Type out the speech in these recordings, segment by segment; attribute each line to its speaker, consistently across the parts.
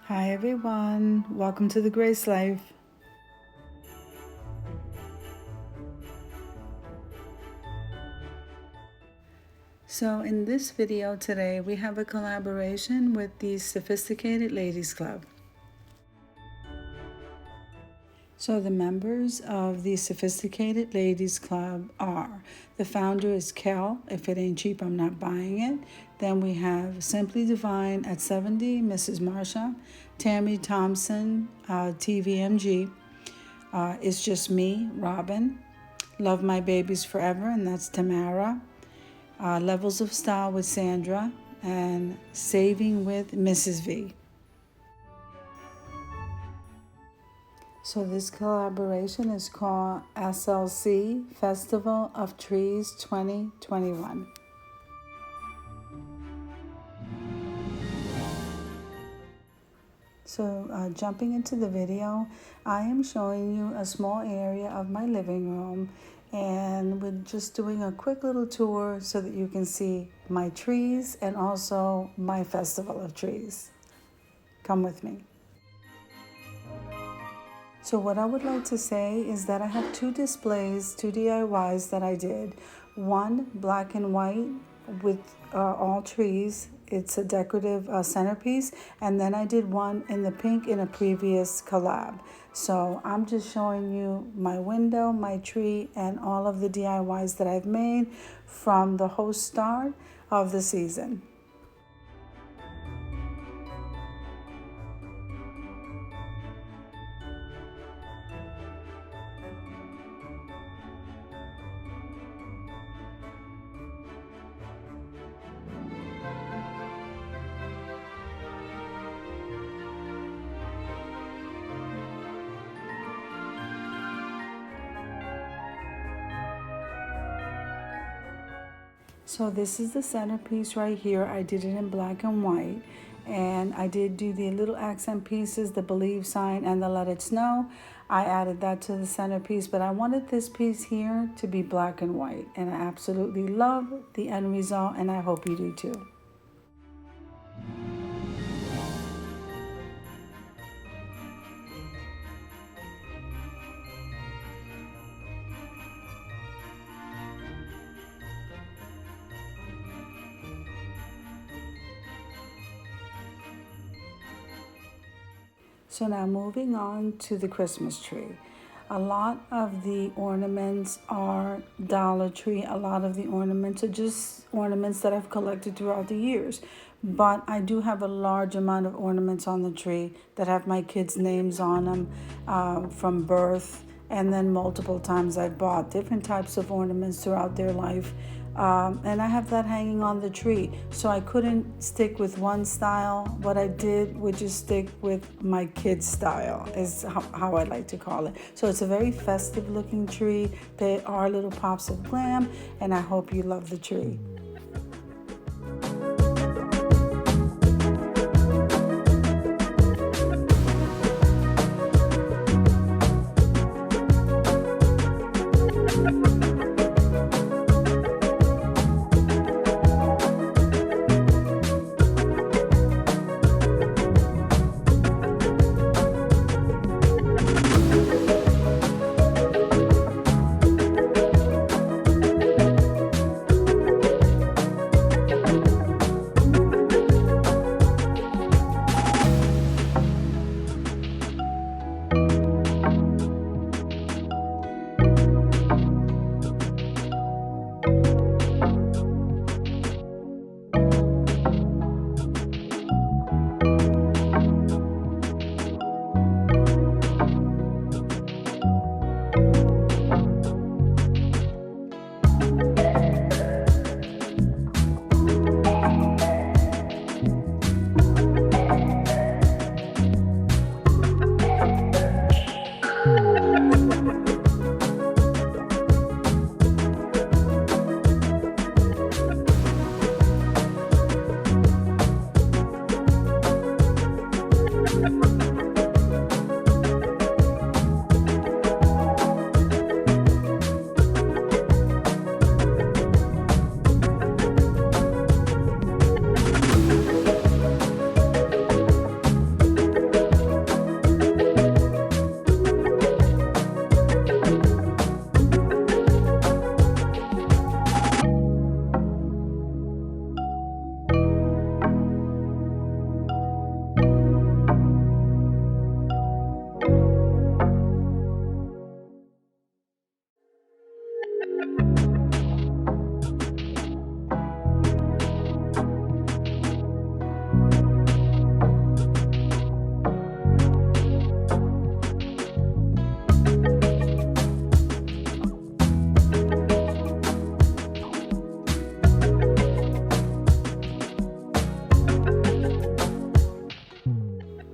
Speaker 1: Hi everyone, welcome to the Grace Life. So in this video today, we have a collaboration with the Sophisticated Ladies Club. So the members of the Sophisticated Ladies Club are, the founder is Kel, if it ain't cheap, I'm not buying it. Then we have Simply Divine at 70, Mrs. Marsha, Tammy Thompson, TVMG, It's Just Me, Robin, Love My Babies Forever, and that's Tamara, Levels of Style with Sandra, and Saving with Mrs. V. So this collaboration is called SLC, Festival of Trees 2021. So jumping into the video, I am showing you a small area of my living room, and we're just doing a quick little tour so that you can see my trees and also my festival of trees. Come with me. So what I would like to say is that I have two displays, two DIYs that I did. One black and white with all trees. It's a decorative centerpiece. And then I did one in the pink in a previous collab. So I'm just showing you my window, my tree, and all of the DIYs that I've made from the whole start of the season. So this is the centerpiece right here. I did it in black and white, and I did do the little accent pieces, the believe sign and the let it snow. I added that to the centerpiece, but I wanted this piece here to be black and white, and I absolutely love the end result, and I hope you do too. So now moving on to the Christmas tree. A lot of the ornaments are Dollar Tree. A lot of the ornaments are just ornaments that I've collected throughout the years. But I do have a large amount of ornaments on the tree that have my kids' names on them from birth. And then multiple times I've bought different types of ornaments throughout their life. And I have that hanging on the tree. So I couldn't stick with one style. What I did would just stick with my kids' style, is how I like to call it. So it's a very festive looking tree. There are little pops of glam, and I hope you love the tree.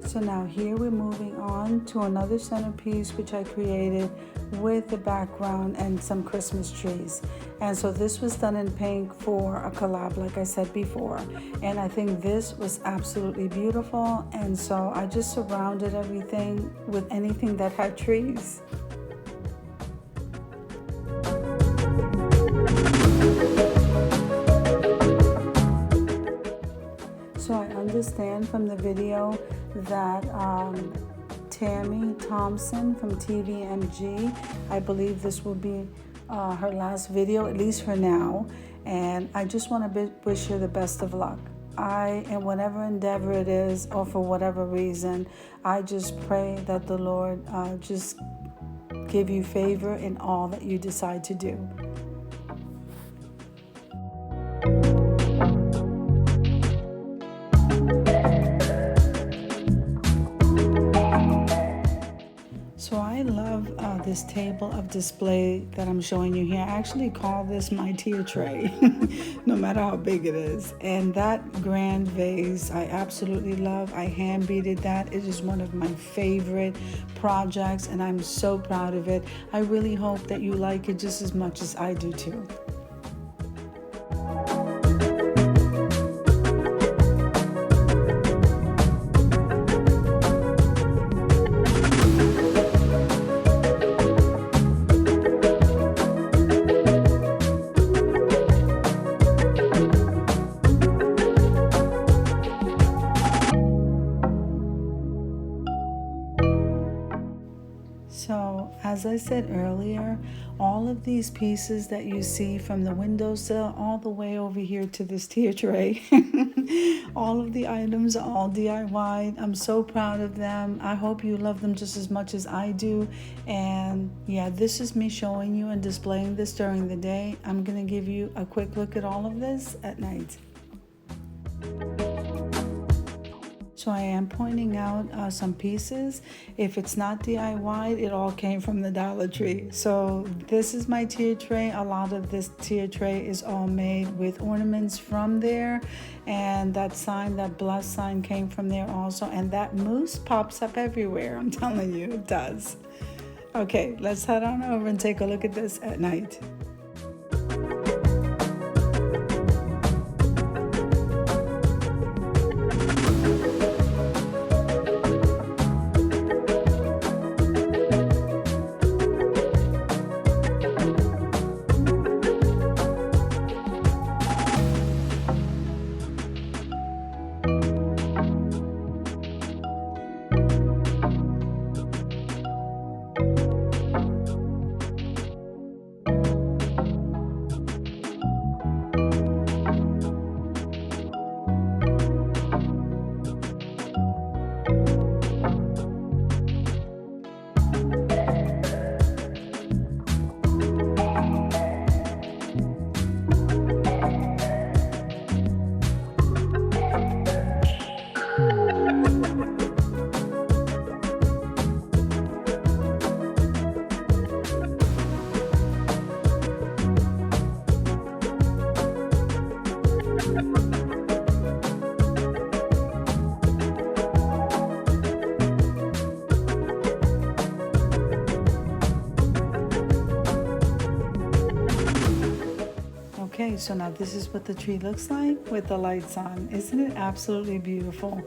Speaker 1: So now here we're moving on to another centerpiece which I created with the background and some Christmas trees. And so this was done in pink for a collab, like I said before. And I think this was absolutely beautiful. And so I just surrounded everything with anything that had trees. So I understand from the video that Tammy Thompson from TVMG, I believe this will be her last video, at least for now. And I just want to wish her the best of luck. In whatever endeavor it is, or for whatever reason, I just pray that the Lord just give you favor in all that you decide to do. So I love this table of display that I'm showing you here. I actually call this my tier tray, no matter how big it is. And that grand vase, I absolutely love. I hand beaded that. It is one of my favorite projects, and I'm so proud of it. I really hope that you like it just as much as I do too. So, as I said earlier, all of these pieces that you see from the windowsill all the way over here to this tier tray, all of the items are all DIY. I'm so proud of them. I hope you love them just as much as I do. And yeah, this is me showing you and displaying this during the day. I'm going to give you a quick look at all of this at night. So I am pointing out some pieces. If it's not DIY, it all came from the Dollar Tree. So this is my tier tray. A lot of this tier tray is all made with ornaments from there. And that sign, that blessed sign, came from there also. And that moose pops up everywhere. I'm telling you, it does. Okay, let's head on over and take a look at this at night. Okay, so now this is what the tree looks like with the lights on. Isn't it absolutely beautiful?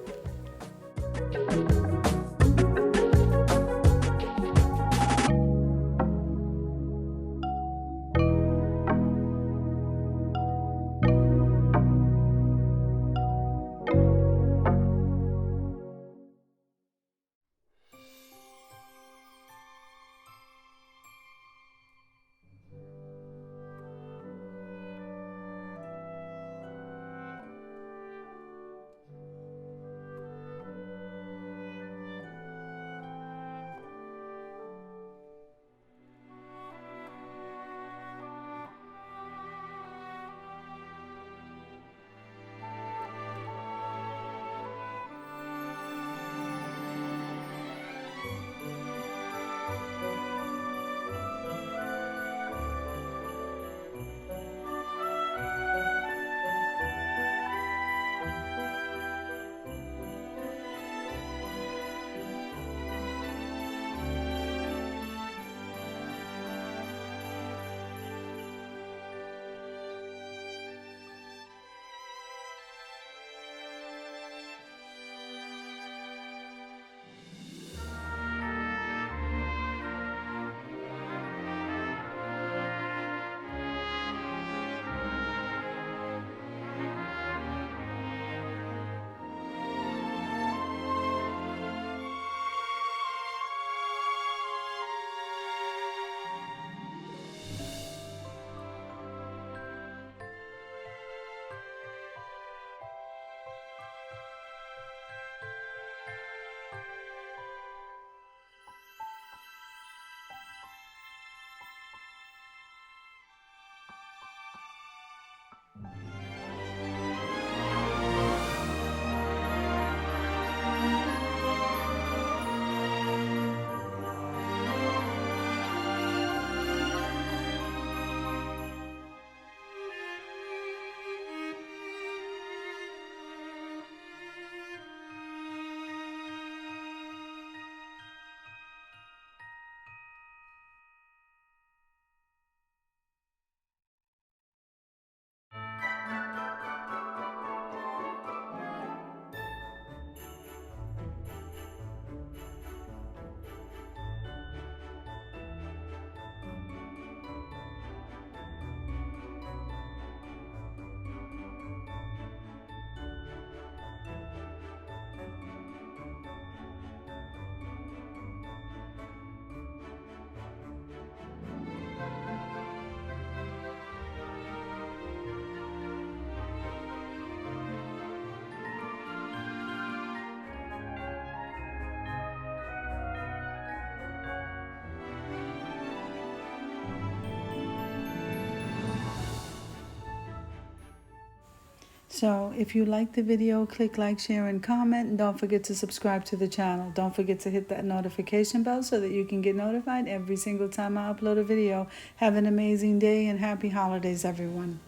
Speaker 1: So if you like the video, click like, share, and comment. And don't forget to subscribe to the channel. Don't forget to hit that notification bell so that you can get notified every single time I upload a video. Have an amazing day and happy holidays, everyone.